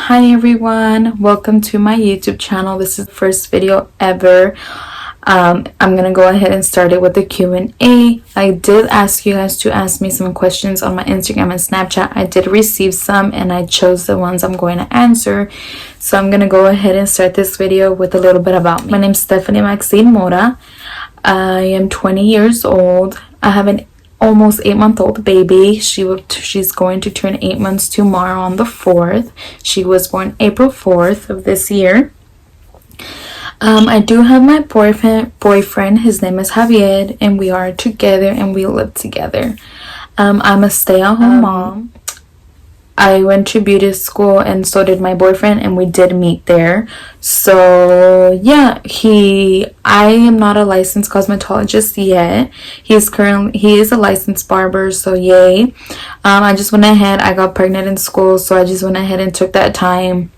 Hi everyone, welcome to my YouTube channel. This is the first video ever. I'm gonna go ahead and start it with the Q&A. I did ask you guys to ask me some questions on my Instagram and Snapchat. I did receive some and I chose the ones I'm going to answer. So I'm gonna go ahead and start this video with a little bit about me. My name's themaxineee. I am 20 years old. I have an almost 8-month-old baby. She's going to turn 8 months tomorrow on the 4th. She was born April 4th of this year. I do have my boyfriend. His name is Javier, and we are together and we live together. I'm a stay-at-home mom. I went to beauty school and so did my boyfriend, and we did meet there. So yeah, I am not a licensed cosmetologist yet. He is a licensed barber, so yay. I just went ahead, I got pregnant in school, so I just went ahead and took that time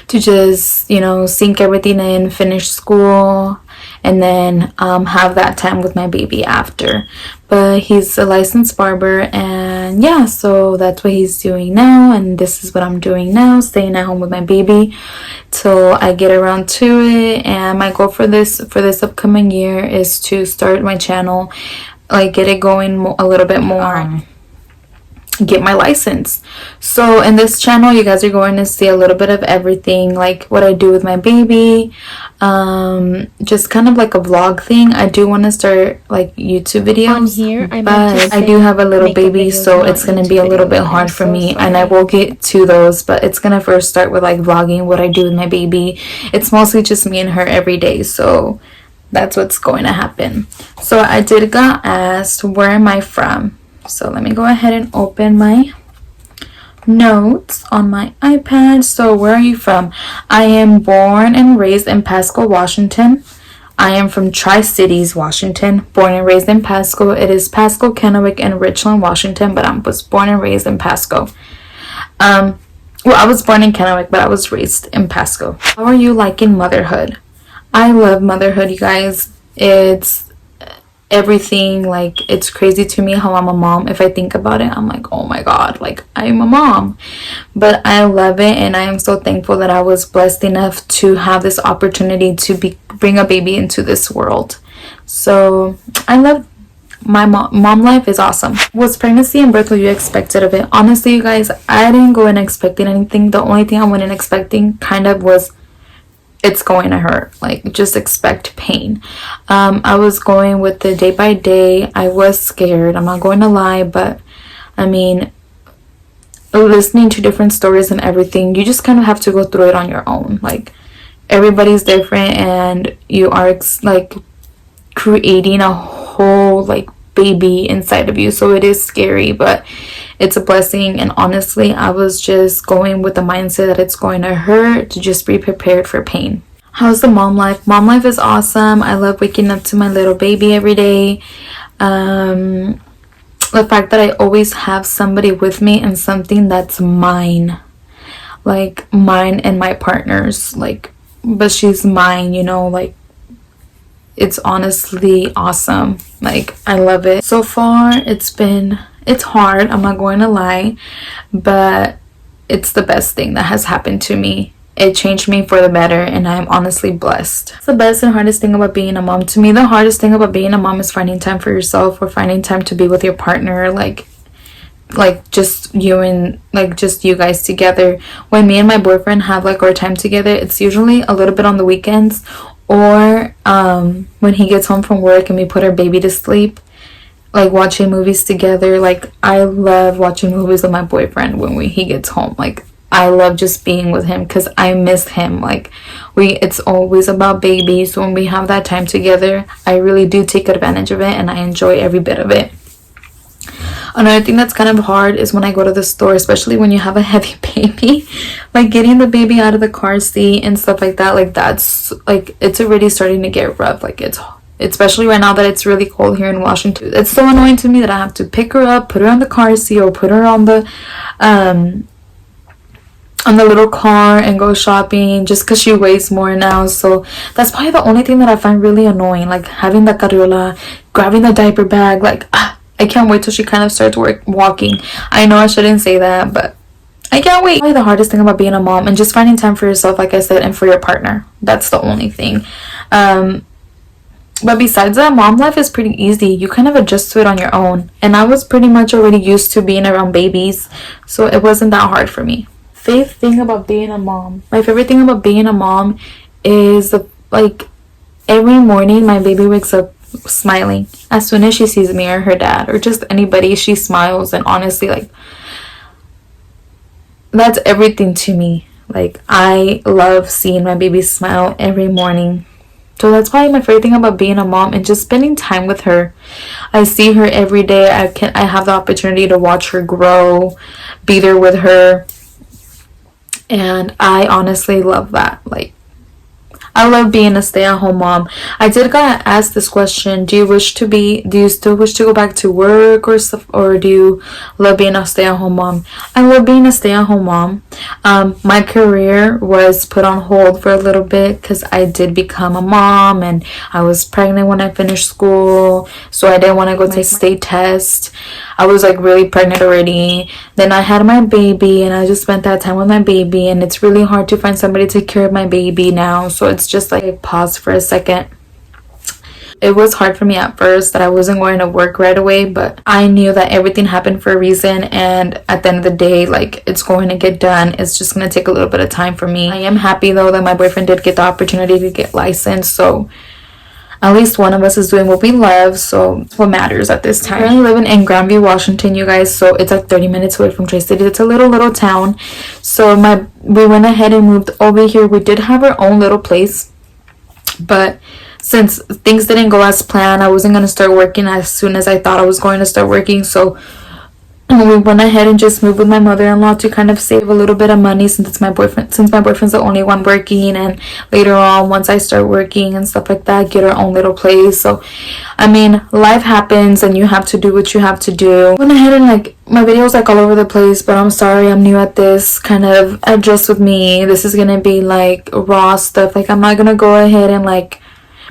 to just, sink everything in, finish school, and then have that time with my baby after. But he's a licensed barber, and yeah, so that's what he's doing now, and this is what I'm doing now, staying at home with my baby till I get around to it. And my goal for this upcoming year is to start my channel, like get it going a little bit more, get my license. So in this channel you guys are going to see a little bit of everything, like what I do with my baby, just kind of like a vlog thing. I do want to start like YouTube videos on here, but I do have a little baby, so it's going to be a little bit hard for me, and I will get to those, but it's going to first start with like vlogging what I do with my baby. It's mostly just me and her every day, so that's what's going to happen. So I did got asked, where am I from? So let me go ahead and open my notes on my iPad. So where are you from? I am born and raised in Pasco, Washington. I am from Tri-Cities, Washington. Born and raised in Pasco. It is Pasco, Kennewick, and Richland, Washington, but I was born and raised in Pasco. Well, I was born in Kennewick, but I was raised in Pasco. How are you liking motherhood? I love motherhood, you guys. It's everything. Like, it's crazy to me how I'm a mom. If I think about it, I'm like, oh my god, like I'm a mom. But I love it, and I am so thankful that I was blessed enough to have this opportunity to bring a baby into this world. So I love my mom life. Is awesome. Was pregnancy and birth what you expected of it? Honestly, you guys, I didn't go in expecting anything. The only thing I went in expecting kind of was it's going to hurt. Like, just expect pain. I was going with the day by day. I was scared, I'm not going to lie, but I mean, listening to different stories and everything, you just kind of have to go through it on your own. Like, everybody's different, and you are like creating a whole like baby inside of you, so it is scary, but it's a blessing. And honestly, I was just going with the mindset that it's going to hurt, to just be prepared for pain. How's the mom life? Mom life is awesome. I love waking up to my little baby every day. The fact that I always have somebody with me and something that's mine, like mine and my partner's, like, but she's mine, like, it's honestly awesome. Like, I love it. So far it's hard, I'm not going to lie, but it's the best thing that has happened to me. It changed me for the better, and I'm honestly blessed. It's the best and hardest thing about being a mom. To me, the hardest thing about being a mom is finding time for yourself, or finding time to be with your partner, like just you guys together. When me and my boyfriend have like our time together, it's usually a little bit on the weekends, or when he gets home from work and we put our baby to sleep, like watching movies together. Like, I love watching movies with my boyfriend when he gets home. Like, I love just being with him because I miss him. Like, it's always about baby, so when we have that time together, I really do take advantage of it, and I enjoy every bit of it. Another thing that's kind of hard is when I go to the store, especially when you have a heavy baby, like getting the baby out of the car seat and stuff like that. Like, that's like, it's already starting to get rough. Like, it's especially right now that it's really cold here in Washington. It's so annoying to me that I have to pick her up, put her on the car seat, or put her on the little car and go shopping, just because she weighs more now. So that's probably the only thing that I find really annoying, like having the carriola, grabbing the diaper bag. Like, I can't wait till she kind of starts walking. I know I shouldn't say that, but I can't wait. Probably the hardest thing about being a mom and just finding time for yourself, like I said, and for your partner. That's the only thing. But besides that, mom life is pretty easy. You kind of adjust to it on your own. And I was pretty much already used to being around babies, so it wasn't that hard for me. Favorite thing about being a mom. My favorite thing about being a mom is like every morning my baby wakes up smiling. As soon as she sees me or her dad or just anybody, she smiles. And honestly, like, that's everything to me. Like, I love seeing my baby smile every morning. So that's probably my favorite thing about being a mom, and just spending time with her. I see her every day. I have the opportunity to watch her grow, be there with her, and I honestly love that. Like, I love being a stay-at-home mom. I did get asked this question: do you still wish to go back to work or stuff, or do you love being a stay-at-home mom? I love being a stay-at-home mom. My career was put on hold for a little bit because I did become a mom, and I was pregnant when I finished school, so I didn't want to go take state test. I was like really pregnant already. Then I had my baby, and I just spent that time with my baby, and it's really hard to find somebody to take care of my baby now, so it's just like I paused for a second. It was hard for me at first that I wasn't going to work right away, but I knew that everything happened for a reason, and at the end of the day, like, it's going to get done. It's just going to take a little bit of time for me. I am happy though that my boyfriend did get the opportunity to get licensed, so at least one of us is doing what we love, so it's what matters at this time. I'm currently living in Grandview, Washington, you guys, so it's like 30 minutes away from Tri-City. It's a little town. So we went ahead and moved over here. We did have our own little place, but since things didn't go as planned, I wasn't going to start working as soon as I thought I was going to start working, so we went ahead and just moved with my mother-in-law to kind of save a little bit of money, since my boyfriend's the only one working, and later on, once I start working and stuff like that, get our own little place. So I mean, life happens and you have to do what you have to do. I went ahead and, like, my video's like all over the place, but I'm sorry, I'm new at this. Kind of adjust with me. This is gonna be like raw stuff. Like, I'm not gonna go ahead and like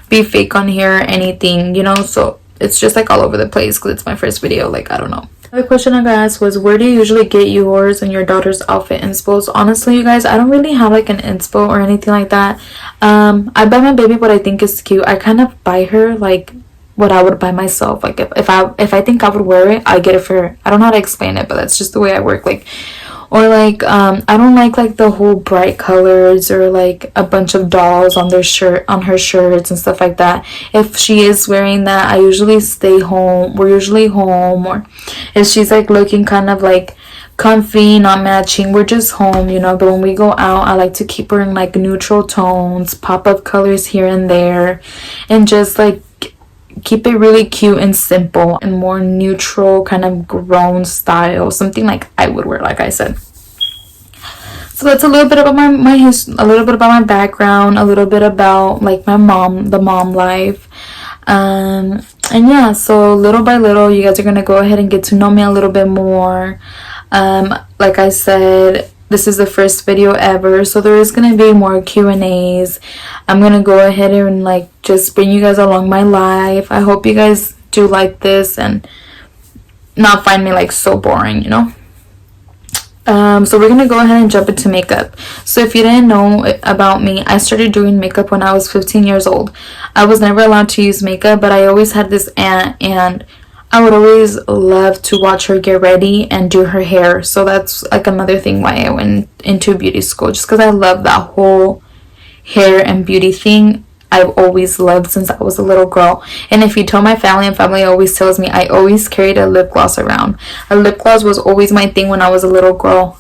be fake on here or anything, you know, so it's just like all over the place because it's my first video. Like, I don't know. The question I got asked was, where do you usually get yours and your daughter's outfit inspos? Honestly, you guys, I don't really have like an inspo or anything like that. I buy my baby what I think is cute. I kind of buy her like what I would buy myself. Like, if I think I would wear it, I get it for her. I don't know how to explain it, but that's just the way I work. Like, or like I don't like the whole bright colors or like a bunch of dolls on her shirts and stuff like that. If she is wearing that, I usually stay home. We're usually home. Or if she's like looking kind of like comfy, not matching, we're just home, you know. But when we go out, I like to keep her in like neutral tones, pop up colors here and there, and just like keep it really cute and simple and more neutral, kind of grown style, something like I would wear, like I said. So that's a little bit about a little bit about my background, a little bit about like the mom life, and yeah, so little by little you guys are gonna go ahead and get to know me a little bit more. Like I said, this is the first video ever, so there is gonna be more Q&As. I'm gonna go ahead and like just bring you guys along my life. I hope you guys do like this and not find me like so boring, you know. So we're gonna go ahead and jump into makeup. So if you didn't know about me, I started doing makeup when I was 15 years old. I was never allowed to use makeup, but I always had this aunt, and I would always love to watch her get ready and do her hair. So that's like another thing why I went into beauty school, just because I love that whole hair and beauty thing. I've always loved since I was a little girl. And if you tell my family, and family always tells me, I always carried a lip gloss around. A lip gloss was always my thing when I was a little girl.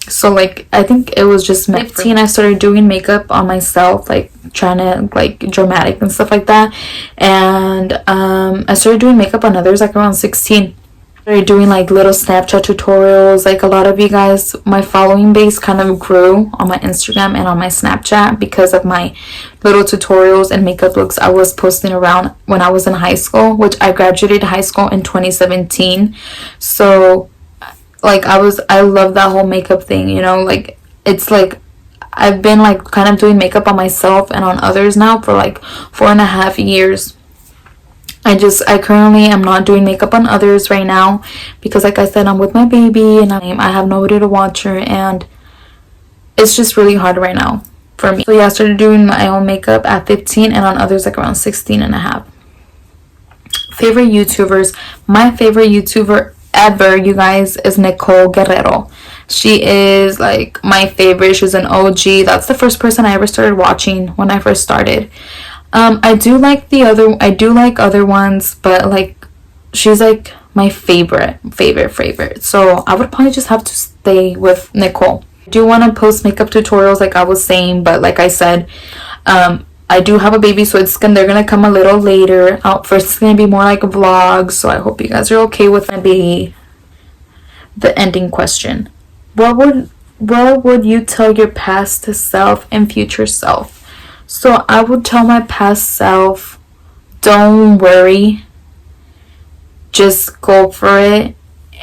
So like I think it was just 15 I started doing makeup on myself, like trying to like dramatic and stuff like that. And I started doing makeup on others like around 16. Started doing like little Snapchat tutorials. Like a lot of you guys, my following base kind of grew on my Instagram and on my Snapchat because of my little tutorials and makeup looks I was posting around when I was in high school, which I graduated high school in 2017. So like I love that whole makeup thing, you know. Like it's like I've been like kind of doing makeup on myself and on others now for like 4.5 years. I currently am not doing makeup on others right now because, like I said, I'm with my baby and I have nobody to watch her, and it's just really hard right now for me. So yeah, I started doing my own makeup at 15 and on others like around 16 and a half. Favorite YouTubers. My favorite YouTuber ever, you guys, is Nicole Guerrero. She is like my favorite. She's an OG. That's the first person I ever started watching when I first started. I do like other ones, but like she's like my favorite. So I would probably just have to stay with Nicole. I do want to post makeup tutorials like I was saying, but like I said, I do have a baby, so they're gonna come a little later. First it's gonna be more like a vlog, so I hope you guys are okay with the ending question. What would you tell your past self and future self? So I would tell my past self, don't worry, just go for it.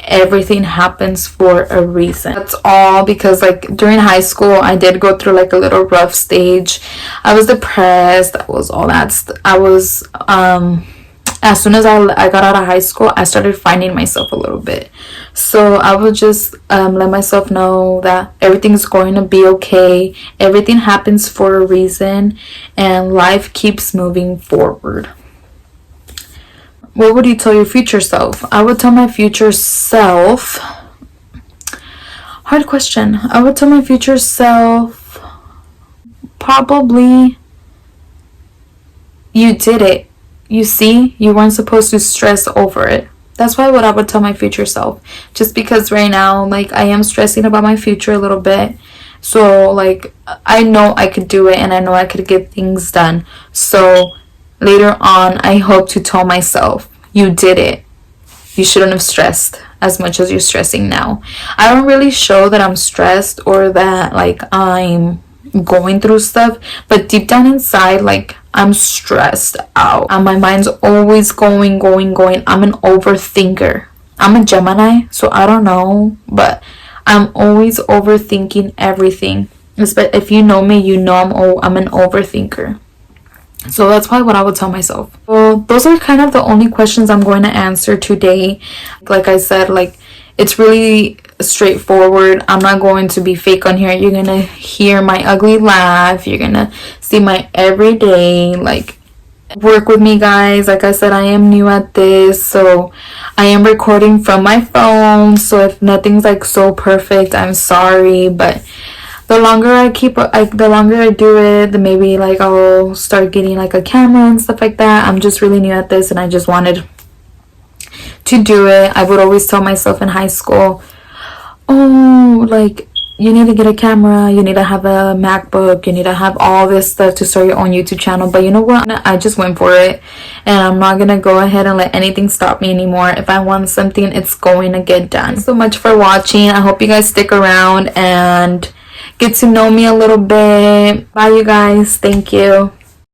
Everything happens for a reason. That's all, because like during high school I did go through like a little rough stage. I was depressed. I was all that as soon as I got out of high school, I started finding myself a little bit. So I would just let myself know that everything's going to be okay. Everything happens for a reason, and life keeps moving forward. What would you tell your future self? I would tell my future self... Hard question. I would tell my future self... Probably... You did it. You see, you weren't supposed to stress over it. That's what I would tell my future self. Just because right now, like, I am stressing about my future a little bit. So, like, I know I could do it and I know I could get things done. So, later on, I hope to tell myself, you did it. You shouldn't have stressed as much as you're stressing now. I don't really show that I'm stressed or that, like, I'm going through stuff. But deep down inside, like, I'm stressed out. And my mind's always going. I'm an overthinker. I'm a Gemini, so I don't know. But I'm always overthinking everything. If you know me, you know I'm an overthinker. So that's probably what I would tell myself. Well, those are kind of the only questions I'm going to answer today. Like I said, like, it's really straightforward. I'm not going to be fake on here. You're gonna hear my ugly laugh. You're gonna see my everyday, like, work with me, guys. Like I said, I am new at this, so I am recording from my phone. So if nothing's like so perfect, I'm sorry, but the longer I do it, the maybe like I'll start getting like a camera and stuff like that. I'm just really new at this, and I just wanted to do it. I would always tell myself in high school, oh, like, you need to get a camera, you need to have a MacBook, you need to have all this stuff to start your own YouTube channel. But you know what? I just went for it, and I'm not gonna go ahead and let anything stop me anymore. If I want something, it's going to get done. Thanks so much for watching. I hope you guys stick around and get to know me a little bit. Bye, you guys. Thank you.